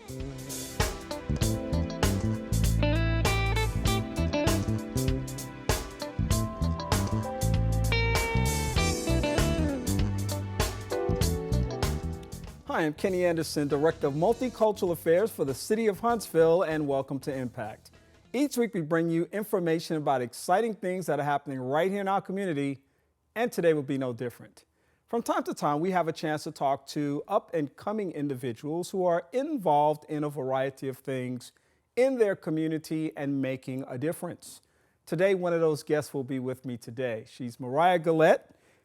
Hi, I'm Kenny Anderson, Director of Multicultural Affairs for the City of Huntsville, and welcome to Impact. Each week we bring you information about exciting things that are happening right here in our community, and today will be no different. From time to time, we have a chance to talk to up-and-coming individuals who are involved in a variety of things in their community and making a difference. Today, one of those guests will be with me today. She's Mariah Gullatte.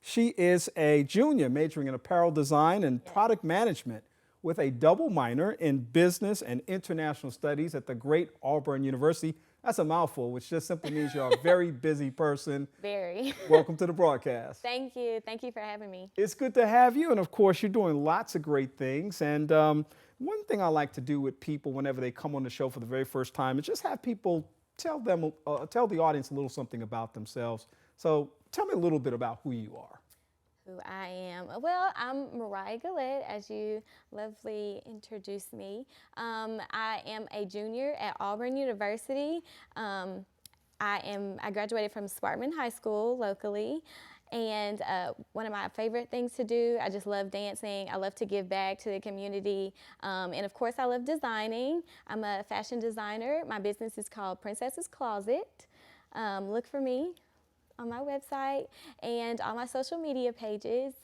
She is a junior majoring in apparel design and product management with a double minor in business and international studies at the great Auburn University. That's a mouthful, which just simply means you're a very busy person. Very. Welcome to the broadcast. Thank you. Thank you for having me. It's good to have you. And of course, you're doing lots of great things. And one thing I like to do with people whenever they come on the show for the very first time is just have people tell the audience a little something about themselves. So tell me a little bit about who you are. Who I am? Well, I'm Mariah Gullatte, as you lovely introduced me. I am a junior at Auburn University. I graduated from Sparkman High School locally. And one of my favorite things to do, I just love dancing. I love to give back to the community. And of course, I love designing. I'm a fashion designer. My business is called Princess's Closet. Look for me on my website and on my social media pages.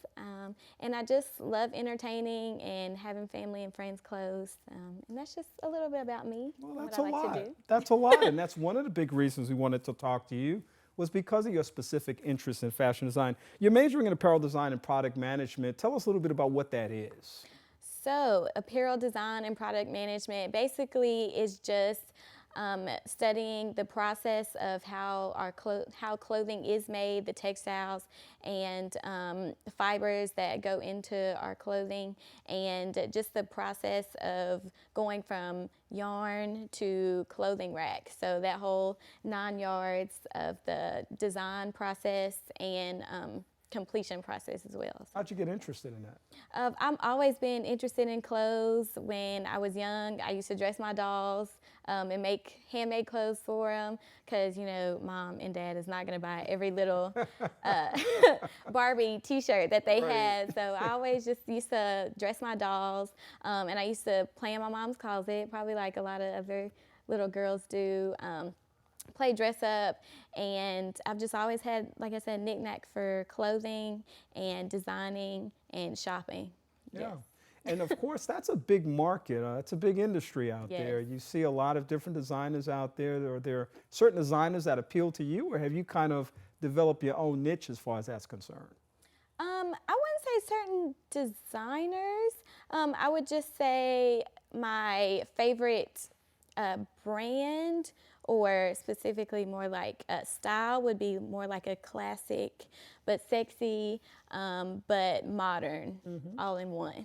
And I just love entertaining and having family and friends close. And that's just a little bit about me. Well, that's what I a like lot. to do. That's a lot. And that's one of the big reasons we wanted to talk to you was because of your specific interest in fashion design. You're majoring in apparel design and product management. Tell us a little bit about what that is. So apparel design and product management basically is just studying the process of how how clothing is made, the textiles and fibers that go into our clothing, and just the process of going from yarn to clothing rack. So that whole 9 yards of the design process and completion process as well. How'd you get interested in that? I've always been interested in clothes. When I was young, I used to dress my dolls and make handmade clothes for them because, you know, mom and dad is not going to buy every little Barbie t-shirt that they had. So I always just used to dress my dolls, and I used to play in my mom's closet, probably like a lot of other little girls do. Play dress up, and I've just always had, like I said, knick-knack for clothing and designing and shopping. Yeah. Yes. And of course, that's a big market. It's a big industry out Yes. there. You see a lot of different designers out there. Are there certain designers that appeal to you, or have you kind of developed your own niche as far as that's concerned? I wouldn't say certain designers. I would just say my favorite brand, or specifically more like style, would be more like a classic but sexy but modern, all in one.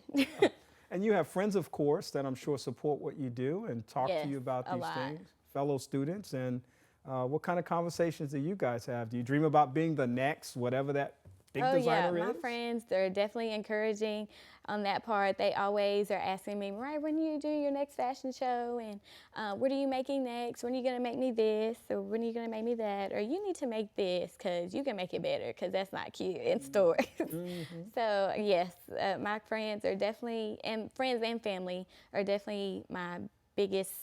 And you have friends, of course, that I'm sure support what you do and talk Yes, to you about a these lot. things, fellow students. And what kind of conversations do you guys have? Do you dream about being the next, whatever that big designer is? My friends, they're definitely encouraging on that part. They always are asking me, Mariah, when you do your next fashion show, and what are you making next? When are you going to make me this, or when are you going to make me that? Or you need to make this because you can make it better because that's not cute in stores. So yes, my friends are definitely, and friends and family are definitely my biggest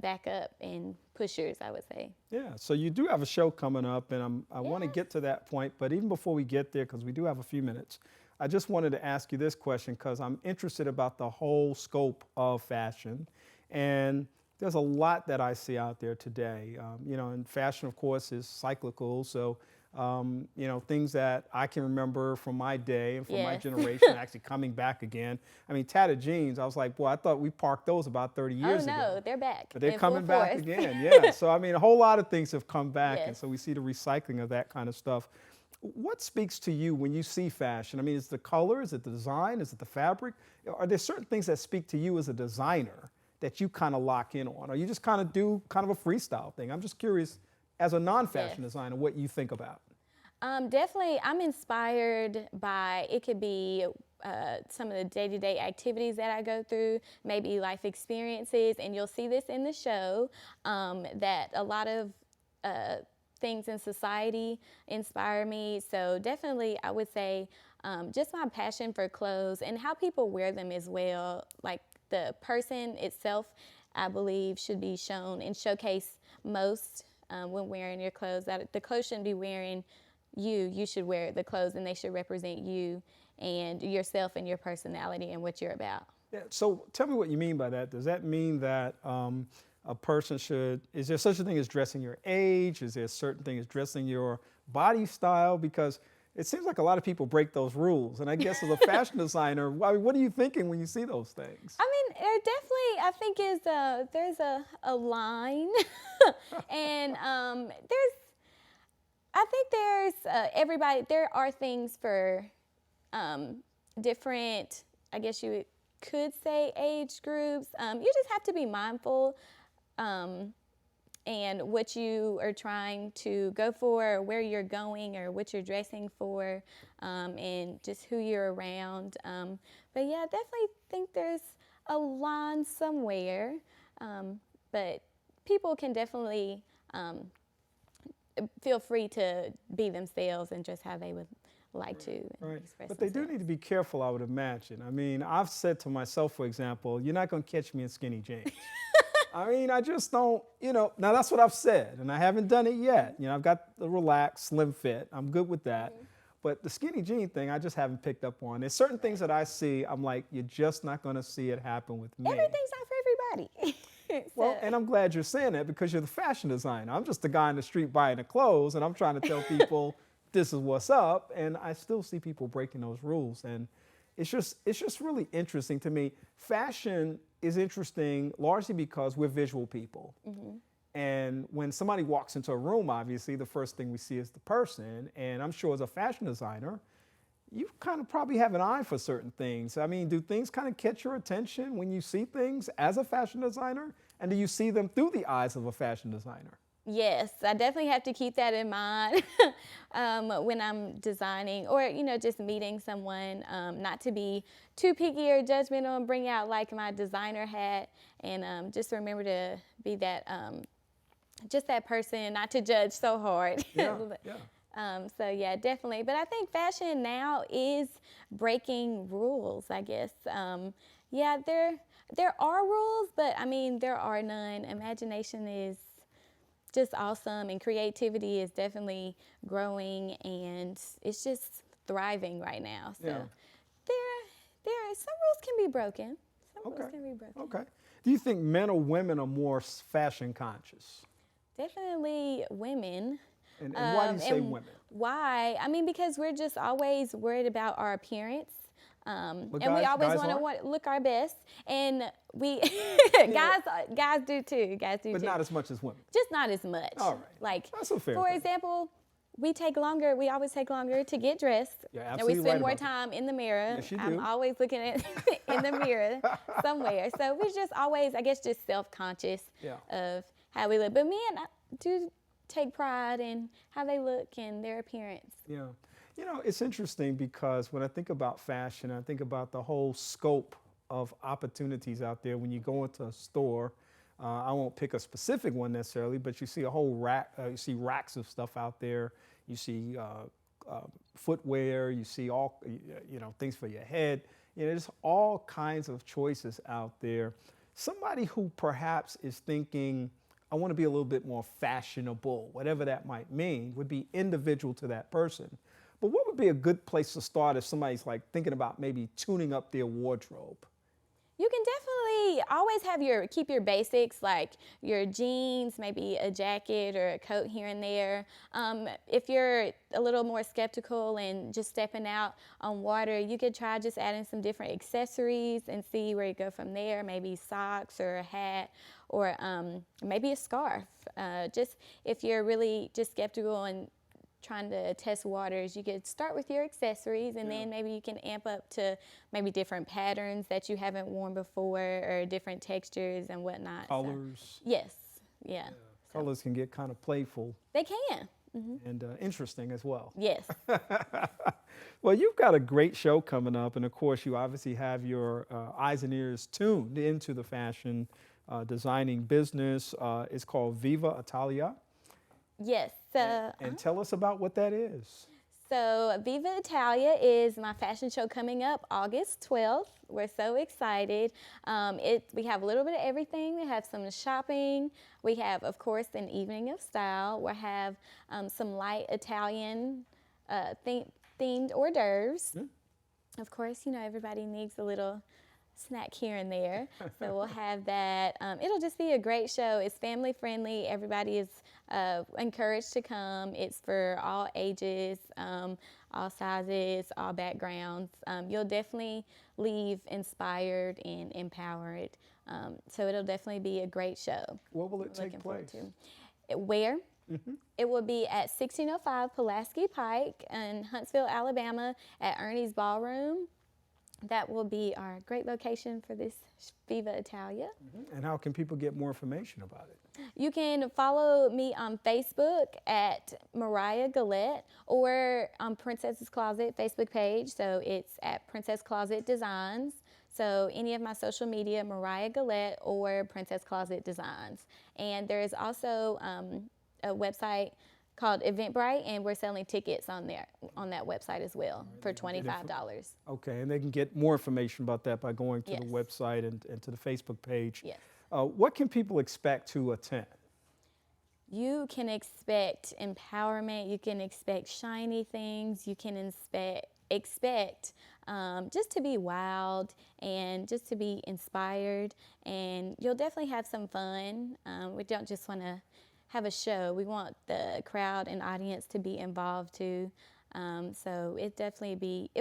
backup and pushers, I would say. Yeah, so you do have a show coming up, and I want to get to that point, but even before we get there, because we do have a few minutes, I just wanted to ask you this question because I'm interested about the whole scope of fashion, and there's a lot that I see out there today. You know, and fashion, of course, is cyclical, so you know, things that I can remember from my day and from my generation actually coming back again. I mean, tattered jeans, I was like, boy, I thought we parked those about 30 years ago. Oh, no, they're back. But they're in coming full back force. again, yeah. So, I mean, a whole lot of things have come back, and Yes. so we see the recycling of that kind of stuff. What speaks to you when you see fashion? I mean, is it the color, is it the design, is it the fabric? Are there certain things that speak to you as a designer that you kind of lock in on, or you just kind of do kind of a freestyle thing? I'm just curious, as a non-fashion designer, what you think about. Definitely, I'm inspired by, it could be some of the day-to-day activities that I go through, maybe life experiences, and you'll see this in the show, that a lot of things in society inspire me. So definitely I would say just my passion for clothes and how people wear them as well. Like the person itself, I believe, should be shown and showcased most when wearing your clothes. That the clothes shouldn't be wearing you. You should wear the clothes, and they should represent you and yourself and your personality and what you're about. Yeah, so tell me what you mean by that. Does that mean that a person should, is there such a thing as dressing your age? Is there a certain thing as dressing your body style? Because it seems like a lot of people break those rules. And I guess as a fashion designer, I mean, what are you thinking when you see those things? I mean, there definitely, I think there's a line and I think there's everybody, there are things for different, I guess you could say, age groups. You just have to be mindful and what you are trying to go for, or where you're going, or what you're dressing for, and just who you're around. But yeah, I definitely think there's a line somewhere, but people can definitely feel free to be themselves and just how they would like to express But they do themselves. need to be careful, I would imagine. I mean, I've said to myself, for example, you're not going to catch me in skinny jeans. I mean, I just don't, now that's what I've said, and I haven't done it yet. I've got the relaxed, slim fit. I'm good with that. Mm-hmm. But the skinny jean thing, I just haven't picked up on. There's certain things that I see, I'm like, you're just not going to see it happen with me. Everything's not for everybody. Well, and I'm glad you're saying that, because you're the fashion designer. I'm just the guy in the street buying the clothes, and I'm trying to tell people this is what's up, and I still see people breaking those rules. And it's just really interesting to me. Fashion is interesting largely because we're visual people. Mm-hmm. And when somebody walks into a room, obviously, the first thing we see is the person. And I'm sure as a fashion designer, you kind of probably have an eye for certain things. I mean, do things kind of catch your attention when you see things as a fashion designer? And do you see them through the eyes of a fashion designer? Yes, I definitely have to keep that in mind when I'm designing, or just meeting someone, not to be too picky or judgmental and bring out like my designer hat, and just remember to be that just that person, not to judge so hard. Yeah, yeah. So yeah, definitely. But I think fashion now is breaking rules, I guess. Yeah, there are rules, but I mean, there are none. Imagination is just awesome, and creativity is definitely growing, and it's just thriving right now. So Yeah. there some rules can be broken. Some rules can be broken. Okay. Do you think men or women are more fashion conscious? Definitely women. And why do you say women? Why? I mean, because we're just always worried about our appearance. And we guys always aren't? want to look our best. And we, guys do too. Guys do But too. not as much as women. Just not as much. All right. Like, That's a fair for thing. example, we always take longer to get dressed. You're And absolutely we spend right more about that. time in the mirror. Yes, you I'm do. always looking at in the mirror somewhere. So we're just always, I guess, just self-conscious of how we look. But men do take pride in how they look and their appearance. Yeah. It's interesting because when I think about fashion, I think about the whole scope of opportunities out there. When you go into a store, I won't pick a specific one necessarily, but you see a whole rack, you see racks of stuff out there. You see footwear, you see all, things for your head. There's all kinds of choices out there. Somebody who perhaps is thinking, I want to be a little bit more fashionable, whatever that might mean, would be individual to that person. But what would be a good place to start if somebody's like thinking about maybe tuning up their wardrobe? You can definitely always keep your basics, like your jeans, maybe a jacket or a coat here and there. If you're a little more skeptical and just stepping out on water, you could try just adding some different accessories and see where you go from there. Maybe socks or a hat, or maybe a scarf. Just if you're really just skeptical and trying to test waters, you could start with your accessories, and then maybe you can amp up to maybe different patterns that you haven't worn before, or different textures and whatnot. Colors. So, yes, yeah. Colors can get kind of playful. They can. and interesting as well. Yes. Well, you've got a great show coming up, and of course, you obviously have your eyes and ears tuned into the fashion designing business. It's called Viva Italia. Yes. And tell us about what that is. So Viva Italia is my fashion show coming up August 12th. We're so excited. We have a little bit of everything. We have some shopping. We have, of course, an evening of style. We have some light Italian themed hors d'oeuvres. Of course, you know, everybody needs a little snack here and there. So we'll have that. It'll just be a great show. It's family friendly. Everybody is encouraged to come. It's for all ages, all sizes, all backgrounds. You'll definitely leave inspired and empowered. So it'll definitely be a great show. Where will it take place? Where? It will be at 1605 Pulaski Pike in Huntsville, Alabama at Ernie's Ballroom. That will be our great location for this Viva Italia. And how can people get more information about it? You can follow me on Facebook at Mariah Gullatte or on Princess's Closet Facebook page. So it's at Princess Closet Designs. So any of my social media, Mariah Gullatte or Princess Closet Designs. And there is also a website called Eventbrite, and we're selling tickets on there, on that website as well, for $25. Okay, and they can get more information about that by going to Yes. the website and to the Facebook page. Yes. What can people expect to attend? You can expect empowerment, you can expect shiny things, you can expect just to be wild and just to be inspired, and you'll definitely have some fun. We don't just want to have a show. We want the crowd and audience to be involved too. So it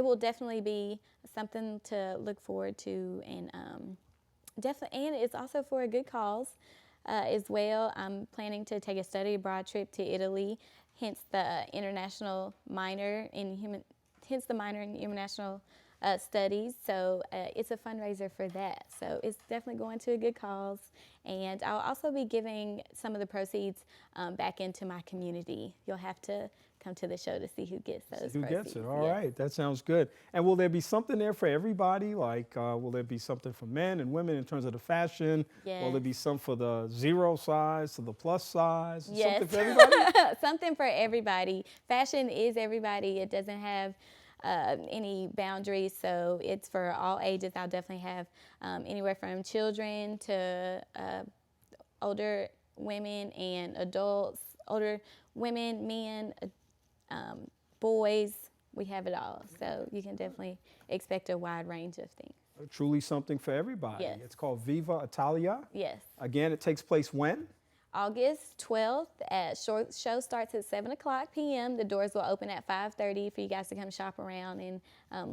will definitely be something to look forward to, and and it's also for a good cause as well. I'm planning to take a study abroad trip to Italy, hence the minor in international studies. So it's a fundraiser for that. So it's definitely going to a good cause. And I'll also be giving some of the proceeds back into my community. You'll have to come to the show to see who gets those proceeds. Who gets it? All right, that sounds good. And will there be something there for everybody? Like, will there be something for men and women in terms of the fashion? Yes. Will there be some for the 0 size to the plus size? Yes. Something for everybody? Something for everybody. Fashion is everybody. It doesn't have any boundaries, so it's for all ages. I'll definitely have anywhere from children to older women and adults, older women, men, boys. We have it all, so you can definitely expect a wide range of things. Truly something for everybody. Yes. It's called Viva Italia. Yes. Again, it takes place when? August 12th. Show starts at 7:00 p.m. The doors will open at 5:30 for you guys to come shop around and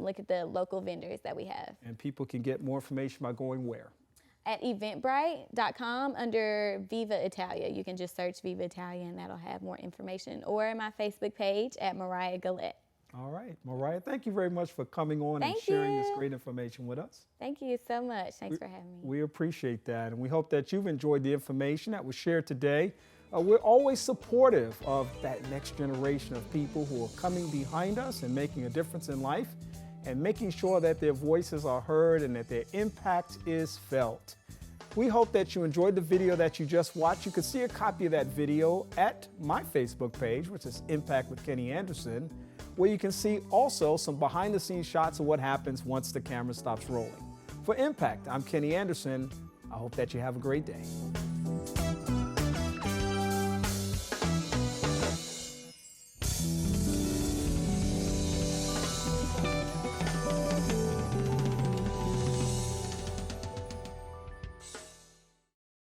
look at the local vendors that we have. And people can get more information by going where? At eventbrite.com under Viva Italia. You can just search Viva Italia and that'll have more information. Or my Facebook page at Mariah Gullatte. All right, Mariah, thank you very much for coming on and Thank sharing this you. great information with us. Thank you so much. Thanks for having me. We appreciate that, and we hope that you've enjoyed the information that was shared today. We're always supportive of that next generation of people who are coming behind us and making a difference in life and making sure that their voices are heard and that their impact is felt. We hope that you enjoyed the video that you just watched. You can see a copy of that video at my Facebook page, which is Impact with Kenny Anderson, where you can see also some behind-the-scenes shots of what happens once the camera stops rolling. For Impact, I'm Kenny Anderson. I hope that you have a great day.